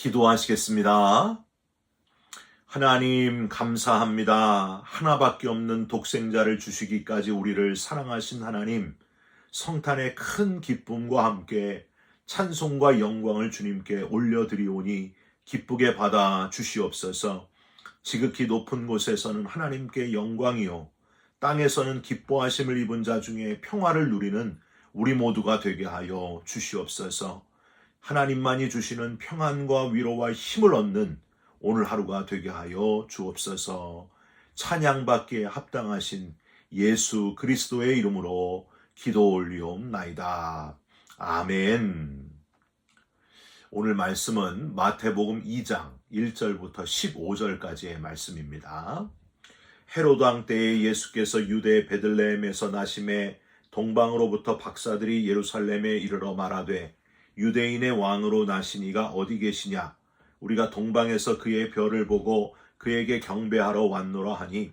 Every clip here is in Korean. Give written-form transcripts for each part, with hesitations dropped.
기도하시겠습니다. 하나님 감사합니다. 하나밖에 없는 독생자를 주시기까지 우리를 사랑하신 하나님, 성탄의 큰 기쁨과 함께 찬송과 영광을 주님께 올려드리오니 기쁘게 받아 주시옵소서. 지극히 높은 곳에서는 하나님께 영광이요, 땅에서는 기뻐하심을 입은 자 중에 평화를 누리는 우리 모두가 되게 하여 주시옵소서. 하나님만이 주시는 평안과 위로와 힘을 얻는 오늘 하루가 되게 하여 주옵소서. 찬양받기에 합당하신 예수 그리스도의 이름으로 기도 올리옵나이다. 아멘. 오늘 말씀은 마태복음 2장 1절부터 15절까지의 말씀입니다. 헤로드 왕 때에 예수께서 유대 베들레헴에서 나심에 동방으로부터 박사들이 예루살렘에 이르러 말하되 유대인의 왕으로 나신 이가 어디 계시냐? 우리가 동방에서 그의 별을 보고 그에게 경배하러 왔노라 하니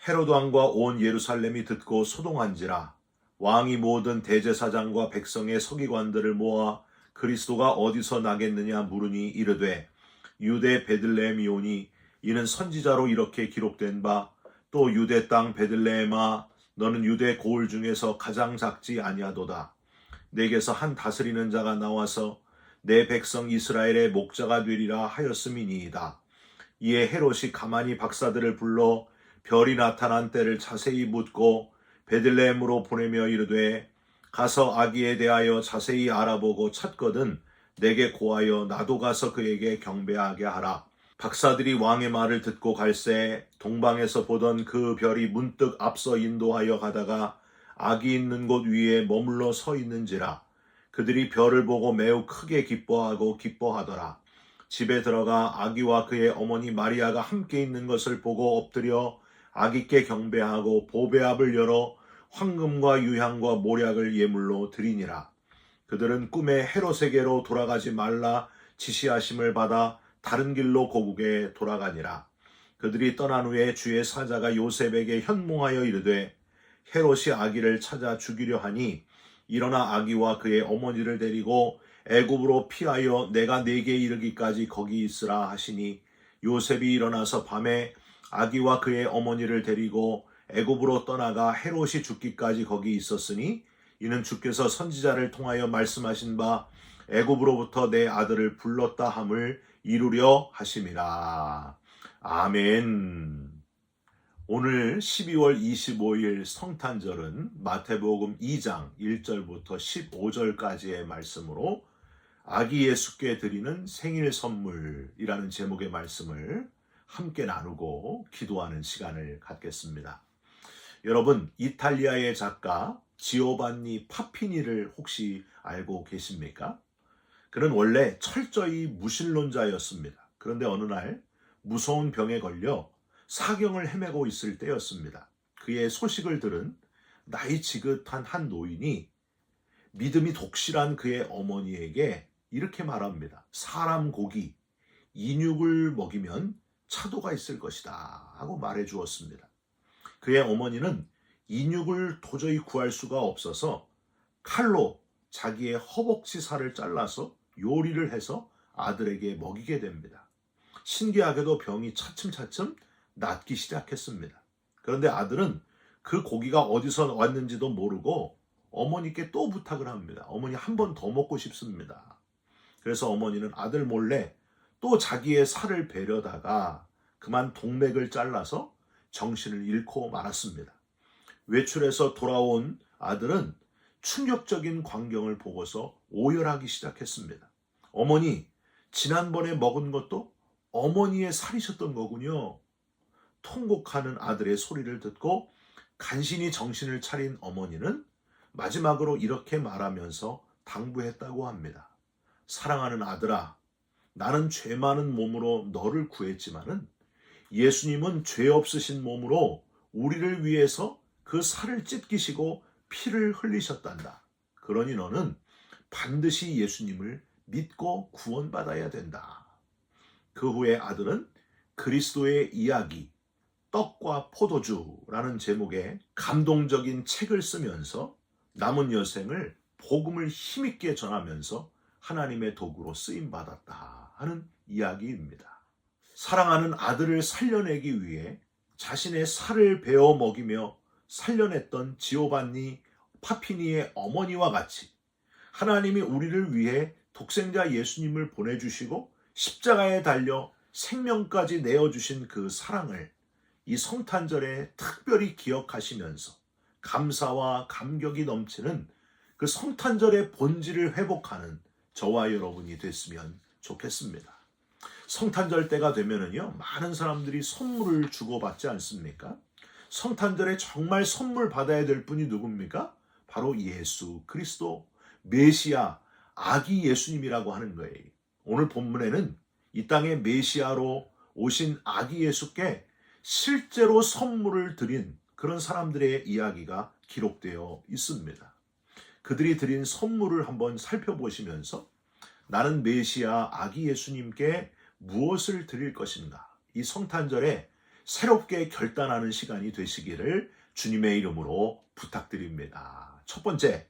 헤로드 왕과 온 예루살렘이 듣고 소동한지라. 왕이 모든 대제사장과 백성의 서기관들을 모아 그리스도가 어디서 나겠느냐 물으니 이르되 유대 베들레헴이오니 이는 선지자로 이렇게 기록된 바 또 유대 땅 베들레헴아 너는 유대 고을 중에서 가장 작지 아니하도다. 내게서 한 다스리는 자가 나와서 내 백성 이스라엘의 목자가 되리라 하였음이니이다. 이에 헤롯이 가만히 박사들을 불러 별이 나타난 때를 자세히 묻고 베들레헴으로 보내며 이르되 가서 아기에 대하여 자세히 알아보고 찾거든 내게 고하여 나도 가서 그에게 경배하게 하라. 박사들이 왕의 말을 듣고 갈새 동방에서 보던 그 별이 문득 앞서 인도하여 가다가 아기 있는 곳 위에 머물러 서 있는지라. 그들이 별을 보고 매우 크게 기뻐하고 기뻐하더라. 집에 들어가 아기와 그의 어머니 마리아가 함께 있는 것을 보고 엎드려 아기께 경배하고 보배압을 열어 황금과 유향과 모략을 예물로 드리니라. 그들은 꿈에 헤롯에게로 돌아가지 말라 지시하심을 받아 다른 길로 고국에 돌아가니라. 그들이 떠난 후에 주의 사자가 요셉에게 현몽하여 이르되 헤롯이 아기를 찾아 죽이려 하니 일어나 아기와 그의 어머니를 데리고 애굽으로 피하여 내가 네게 이르기까지 거기 있으라 하시니 요셉이 일어나서 밤에 아기와 그의 어머니를 데리고 애굽으로 떠나가 헤롯이 죽기까지 거기 있었으니 이는 주께서 선지자를 통하여 말씀하신 바 애굽으로부터 내 아들을 불렀다 함을 이루려 하심이라. 아멘. 오늘 12월 25일 성탄절은 마태복음 2장 1절부터 15절까지의 말씀으로 아기 예수께 드리는 생일 선물이라는 제목의 말씀을 함께 나누고 기도하는 시간을 갖겠습니다. 여러분, 이탈리아의 작가 지오반니 파피니를 혹시 알고 계십니까? 그는 원래 철저히 무신론자였습니다. 그런데 어느 날 무서운 병에 걸려 사경을 헤매고 있을 때였습니다. 그의 소식을 들은 나이 지긋한 한 노인이 믿음이 독실한 그의 어머니에게 이렇게 말합니다. 사람 고기, 인육을 먹이면 차도가 있을 것이다 하고 말해 주었습니다. 그의 어머니는 인육을 도저히 구할 수가 없어서 칼로 자기의 허벅지 살을 잘라서 요리를 해서 아들에게 먹이게 됩니다. 신기하게도 병이 차츰차츰 낫기 시작했습니다. 그런데 아들은 그 고기가 어디서 왔는지도 모르고 어머니께 또 부탁을 합니다. 어머니 한 번 더 먹고 싶습니다. 그래서 어머니는 아들 몰래 또 자기의 살을 베려다가 그만 동맥을 잘라서 정신을 잃고 말았습니다. 외출해서 돌아온 아들은 충격적인 광경을 보고서 오열하기 시작했습니다. 어머니, 지난번에 먹은 것도 어머니의 살이셨던 거군요. 통곡하는 아들의 소리를 듣고 간신히 정신을 차린 어머니는 마지막으로 이렇게 말하면서 당부했다고 합니다. 사랑하는 아들아, 나는 죄 많은 몸으로 너를 구했지만은 예수님은 죄 없으신 몸으로 우리를 위해서 그 살을 찢기시고 피를 흘리셨단다. 그러니 너는 반드시 예수님을 믿고 구원받아야 된다. 그 후에 아들은 그리스도의 이야기, 떡과 포도주라는 제목의 감동적인 책을 쓰면서 남은 여생을 복음을 힘있게 전하면서 하나님의 도구로 쓰임받았다 하는 이야기입니다. 사랑하는 아들을 살려내기 위해 자신의 살을 베어 먹이며 살려냈던 지오반니 파피니의 어머니와 같이 하나님이 우리를 위해 독생자 예수님을 보내주시고 십자가에 달려 생명까지 내어주신 그 사랑을 이 성탄절에 특별히 기억하시면서 감사와 감격이 넘치는 그 성탄절의 본질을 회복하는 저와 여러분이 됐으면 좋겠습니다. 성탄절 때가 되면은요, 많은 사람들이 선물을 주고받지 않습니까? 성탄절에 정말 선물 받아야 될 분이 누굽니까? 바로 예수 그리스도, 메시아, 아기 예수님이라고 하는 거예요. 오늘 본문에는 이 땅에 메시아로 오신 아기 예수께 실제로 선물을 드린 그런 사람들의 이야기가 기록되어 있습니다. 그들이 드린 선물을 한번 살펴보시면서 나는 메시아 아기 예수님께 무엇을 드릴 것인가? 이 성탄절에 새롭게 결단하는 시간이 되시기를 주님의 이름으로 부탁드립니다. 첫 번째,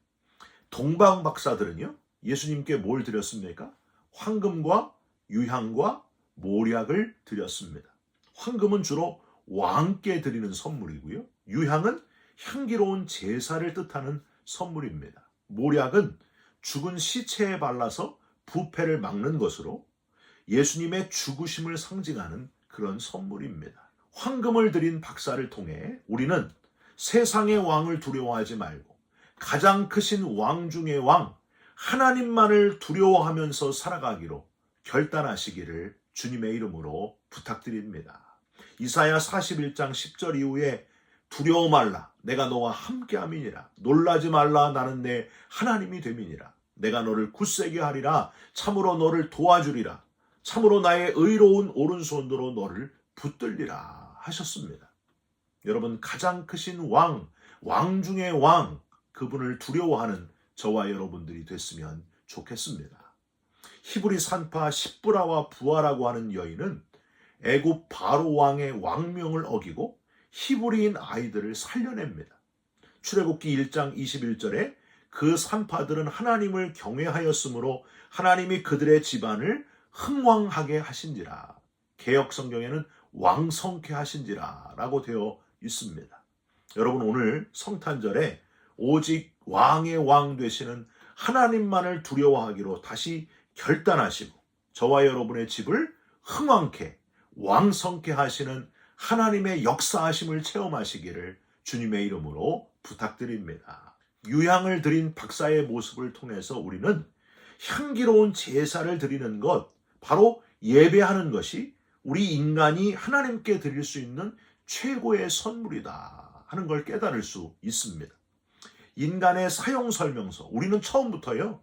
동방 박사들은요, 예수님께 뭘 드렸습니까? 황금과 유향과 모략을 드렸습니다. 황금은 주로 왕께 드리는 선물이고요. 유향은 향기로운 제사를 뜻하는 선물입니다. 모략은 죽은 시체에 발라서 부패를 막는 것으로 예수님의 죽으심을 상징하는 그런 선물입니다. 황금을 드린 박사를 통해 우리는 세상의 왕을 두려워하지 말고 가장 크신 왕 중의 왕, 하나님만을 두려워하면서 살아가기로 결단하시기를 주님의 이름으로 부탁드립니다. 이사야 41장 10절 이후에 두려워 말라, 내가 너와 함께함이니라. 놀라지 말라, 나는 내 하나님이 됨이니라. 내가 너를 굳세게 하리라. 참으로 너를 도와주리라. 참으로 나의 의로운 오른손으로 너를 붙들리라 하셨습니다. 여러분, 가장 크신 왕, 왕 중의 왕, 그분을 두려워하는 저와 여러분들이 됐으면 좋겠습니다. 히브리 산파 십브라와 부하라고 하는 여인은 애굽 바로 왕의 왕명을 어기고 히브리인 아이들을 살려냅니다. 출애굽기 1장 21절에 그 산파들은 하나님을 경외하였으므로 하나님이 그들의 집안을 흥왕하게 하신지라. 개역 성경에는 왕성케 하신지라 라고 되어 있습니다. 여러분, 오늘 성탄절에 오직 왕의 왕 되시는 하나님만을 두려워하기로 다시 결단하시고 저와 여러분의 집을 흥왕케 왕성케 하시는 하나님의 역사하심을 체험하시기를 주님의 이름으로 부탁드립니다. 유향을 드린 박사의 모습을 통해서 우리는 향기로운 제사를 드리는 것, 바로 예배하는 것이 우리 인간이 하나님께 드릴 수 있는 최고의 선물이다 하는 걸 깨달을 수 있습니다. 인간의 사용 설명서, 우리는 처음부터요,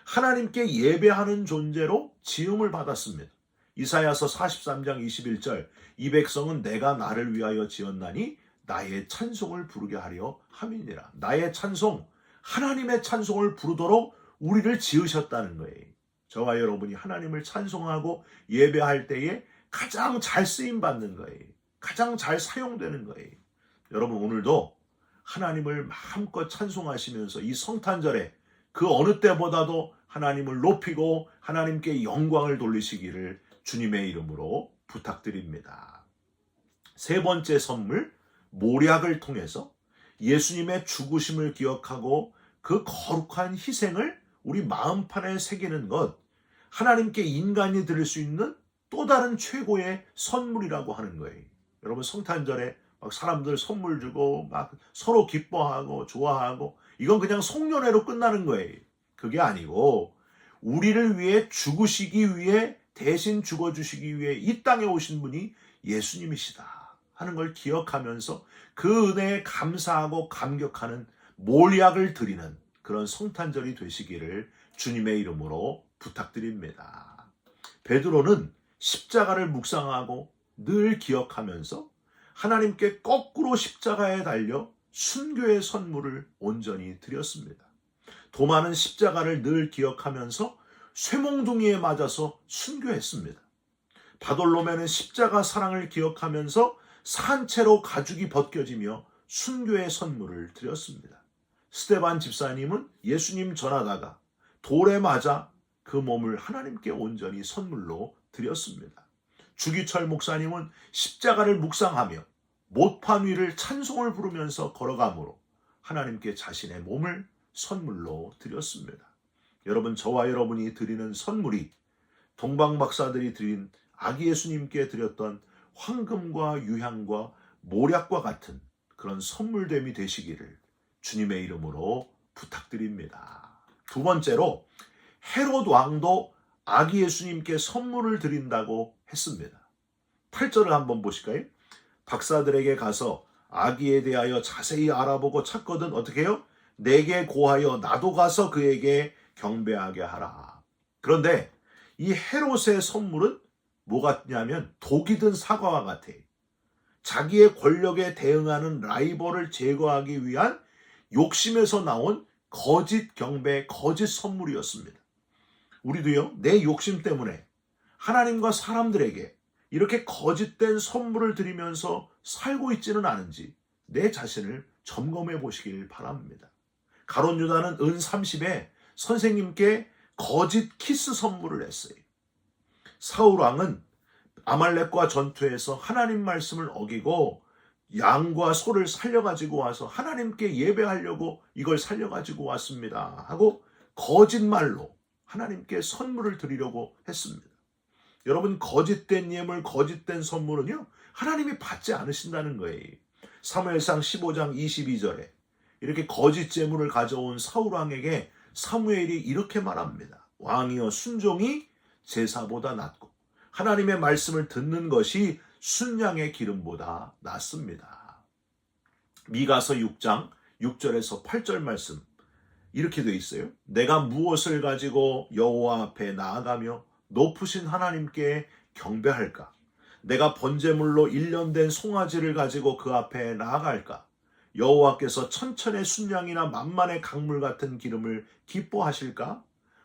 하나님께 예배하는 존재로 지음을 받았습니다. 이사야서 43장 21절, 이 백성은 내가 나를 위하여 지었나니 나의 찬송을 부르게 하려 함이니라. 나의 찬송, 하나님의 찬송을 부르도록 우리를 지으셨다는 거예요. 저와 여러분이 하나님을 찬송하고 예배할 때에 가장 잘 쓰임받는 거예요. 가장 잘 사용되는 거예요. 여러분, 오늘도 하나님을 마음껏 찬송하시면서 이 성탄절에 그 어느 때보다도 하나님을 높이고 하나님께 영광을 돌리시기를 주님의 이름으로 부탁드립니다. 세 번째 선물, 모략을 통해서 예수님의 죽으심을 기억하고 그 거룩한 희생을 우리 마음판에 새기는 것, 하나님께 인간이 드릴 수 있는 또 다른 최고의 선물이라고 하는 거예요. 여러분, 성탄절에 막 사람들 선물 주고 막 서로 기뻐하고 좋아하고 이건 그냥 송년회로 끝나는 거예요. 그게 아니고 우리를 위해 죽으시기 위해, 대신 죽어주시기 위해 이 땅에 오신 분이 예수님이시다 하는 걸 기억하면서 그 은혜에 감사하고 감격하는 몰약을 드리는 그런 성탄절이 되시기를 주님의 이름으로 부탁드립니다. 베드로는 십자가를 묵상하고 늘 기억하면서 하나님께 거꾸로 십자가에 달려 순교의 선물을 온전히 드렸습니다. 도마는 십자가를 늘 기억하면서 쇠몽둥이에 맞아서 순교했습니다. 바돌로메는 십자가 사랑을 기억하면서 산채로 가죽이 벗겨지며 순교의 선물을 드렸습니다. 스데반 집사님은 예수님 전하다가 돌에 맞아 그 몸을 하나님께 온전히 선물로 드렸습니다. 주기철 목사님은 십자가를 묵상하며 못판 위를 찬송을 부르면서 걸어가므로 하나님께 자신의 몸을 선물로 드렸습니다. 여러분, 저와 여러분이 드리는 선물이 동방박사들이 드린 아기 예수님께 드렸던 황금과 유향과 모략과 같은 그런 선물됨이 되시기를 주님의 이름으로 부탁드립니다. 두 번째로, 헤롯 왕도 아기 예수님께 선물을 드린다고 했습니다. 8절을 한번 보실까요? 박사들에게 가서 아기에 대하여 자세히 알아보고 찾거든 어떻게 해요? 내게 고하여 나도 가서 그에게 경배하게 하라. 그런데 이 헤롯의 선물은 뭐 같냐면 독이 든 사과와 같아요. 자기의 권력에 대응하는 라이벌을 제거하기 위한 욕심에서 나온 거짓 경배, 거짓 선물이었습니다. 우리도요, 내 욕심 때문에 하나님과 사람들에게 이렇게 거짓된 선물을 드리면서 살고 있지는 않은지 내 자신을 점검해 보시길 바랍니다. 가룟 유다는 은 30에 선생님께 거짓 키스 선물을 했어요. 사울 왕은 아말렉과 전투에서 하나님 말씀을 어기고 양과 소를 살려가지고 와서 하나님께 예배하려고 이걸 살려가지고 왔습니다 하고 거짓말로 하나님께 선물을 드리려고 했습니다. 여러분, 거짓된 예물, 거짓된 선물은요, 하나님이 받지 않으신다는 거예요. 사무엘상 15장 22절에 이렇게 거짓 제물을 가져온 사울 왕에게 사무엘이 이렇게 말합니다. 왕이여, 순종이 제사보다 낫고 하나님의 말씀을 듣는 것이 순양의 기름보다 낫습니다. 미가서 6장 6절에서 8절 말씀 이렇게 되어 있어요. 내가 무엇을 가지고 여호와 앞에 나아가며 높으신 하나님께 경배할까? 내가 번제물로 1년 된 송아지를 가지고 그 앞에 나아갈까? 여호와께서 천천의 순양이나 만만의 강물 같은 기름을 기뻐하실까?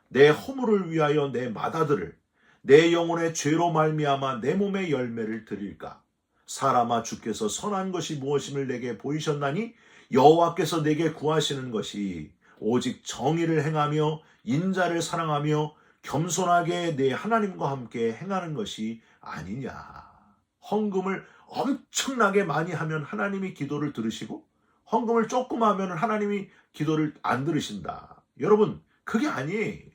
내 허물을 위하여 내 맏아들을, 내 영혼의 죄로 말미암아 내 몸의 열매를 드릴까? 사람아, 주께서 선한 것이 무엇임을 내게 보이셨나니 여호와께서 내게 구하시는 것이 오직 정의를 행하며 인자를 사랑하며 겸손하게 내 하나님과 함께 행하는 것이 아니냐. 헌금을 엄청나게 많이 하면 하나님이 기도를 들으시고 헌금을 조금 하면 하나님이 기도를 안 들으신다. 여러분, 그게 아니에요.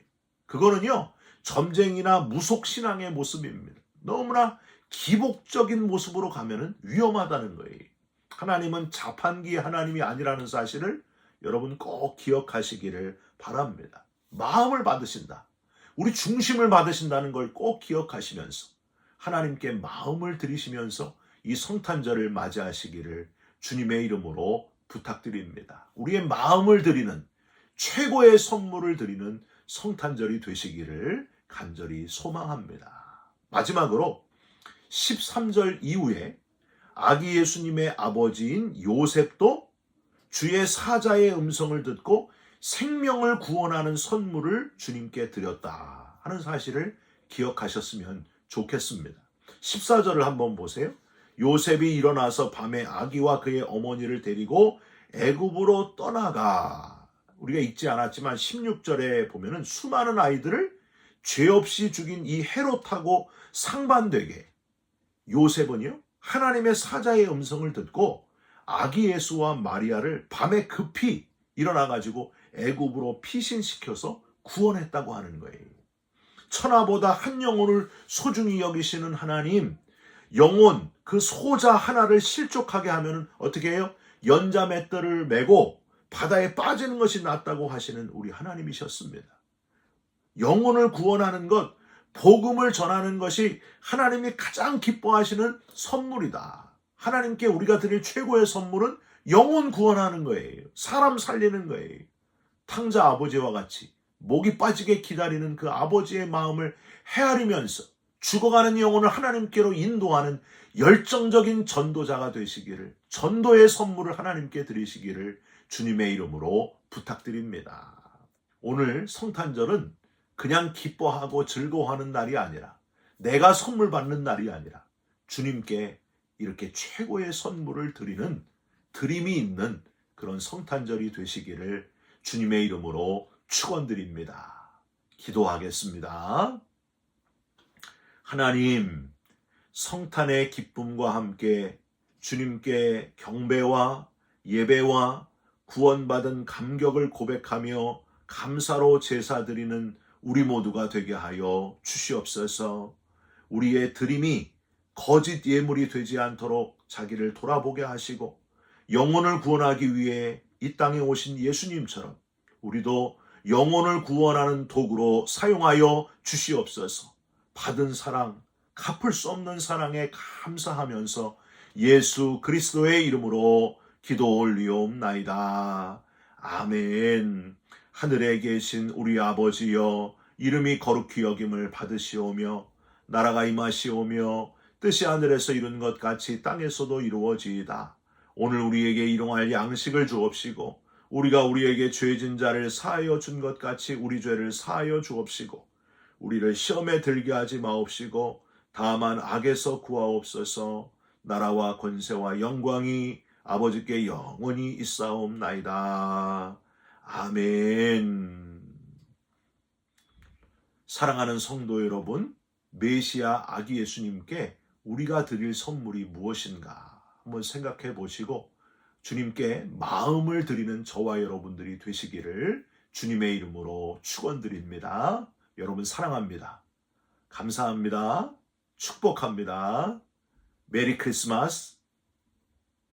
그거는요, 점쟁이나 무속신앙의 모습입니다. 너무나 기복적인 모습으로 가면 위험하다는 거예요. 하나님은 자판기 하나님이 아니라는 사실을 여러분 꼭 기억하시기를 바랍니다. 마음을 받으신다. 우리 중심을 받으신다는 걸 꼭 기억하시면서 하나님께 마음을 드리시면서 이 성탄절을 맞이하시기를 주님의 이름으로 부탁드립니다. 우리의 마음을 드리는 최고의 선물을 드리는 성탄절이 되시기를 간절히 소망합니다. 마지막으로 13절 이후에 아기 예수님의 아버지인 요셉도 주의 사자의 음성을 듣고 생명을 구원하는 선물을 주님께 드렸다 하는 사실을 기억하셨으면 좋겠습니다. 14절을 한번 보세요. 요셉이 일어나서 밤에 아기와 그의 어머니를 데리고 애굽으로 떠나가. 우리가 읽지 않았지만 16절에 보면은 수많은 아이들을 죄 없이 죽인 이 헤롯하고 상반되게 요셉은요, 하나님의 사자의 음성을 듣고 아기 예수와 마리아를 밤에 급히 일어나가지고 애굽으로 피신시켜서 구원했다고 하는 거예요. 천하보다 한 영혼을 소중히 여기시는 하나님, 영혼 그 소자 하나를 실족하게 하면 어떻게 해요? 연자맷돌을 메고 바다에 빠지는 것이 낫다고 하시는 우리 하나님이셨습니다. 영혼을 구원하는 것, 복음을 전하는 것이 하나님이 가장 기뻐하시는 선물이다. 하나님께 우리가 드릴 최고의 선물은 영혼 구원하는 거예요. 사람 살리는 거예요. 탕자 아버지와 같이 목이 빠지게 기다리는 그 아버지의 마음을 헤아리면서 죽어가는 영혼을 하나님께로 인도하는 열정적인 전도자가 되시기를, 전도의 선물을 하나님께 드리시기를 주님의 이름으로 부탁드립니다. 오늘 성탄절은 그냥 기뻐하고 즐거워하는 날이 아니라, 내가 선물 받는 날이 아니라 주님께 이렇게 최고의 선물을 드리는 드림이 있는 그런 성탄절이 되시기를 주님의 이름으로 축원드립니다. 기도하겠습니다. 하나님, 성탄의 기쁨과 함께 주님께 경배와 예배와 구원받은 감격을 고백하며 감사로 제사 드리는 우리 모두가 되게 하여 주시옵소서. 우리의 드림이 거짓 예물이 되지 않도록 자기를 돌아보게 하시고 영혼을 구원하기 위해 이 땅에 오신 예수님처럼 우리도 영혼을 구원하는 도구로 사용하여 주시옵소서. 받은 사랑, 갚을 수 없는 사랑에 감사하면서 예수 그리스도의 이름으로 기도 올리옵나이다. 아멘. 하늘에 계신 우리 아버지여, 이름이 거룩히 여김을 받으시오며 나라가 임하시오며 뜻이 하늘에서 이룬 것 같이 땅에서도 이루어지이다. 오늘 우리에게 일용할 양식을 주옵시고 우리가 우리에게 죄진 자를 사하여 준 것 같이 우리 죄를 사하여 주옵시고 우리를 시험에 들게 하지 마옵시고 다만 악에서 구하옵소서. 나라와 권세와 영광이 아버지께 영원히 있사옵나이다. 아멘. 사랑하는 성도 여러분, 메시아 아기 예수님께 우리가 드릴 선물이 무엇인가 한번 생각해 보시고 주님께 마음을 드리는 저와 여러분들이 되시기를 주님의 이름으로 축원드립니다. 여러분 사랑합니다. 감사합니다. 축복합니다. 메리 크리스마스.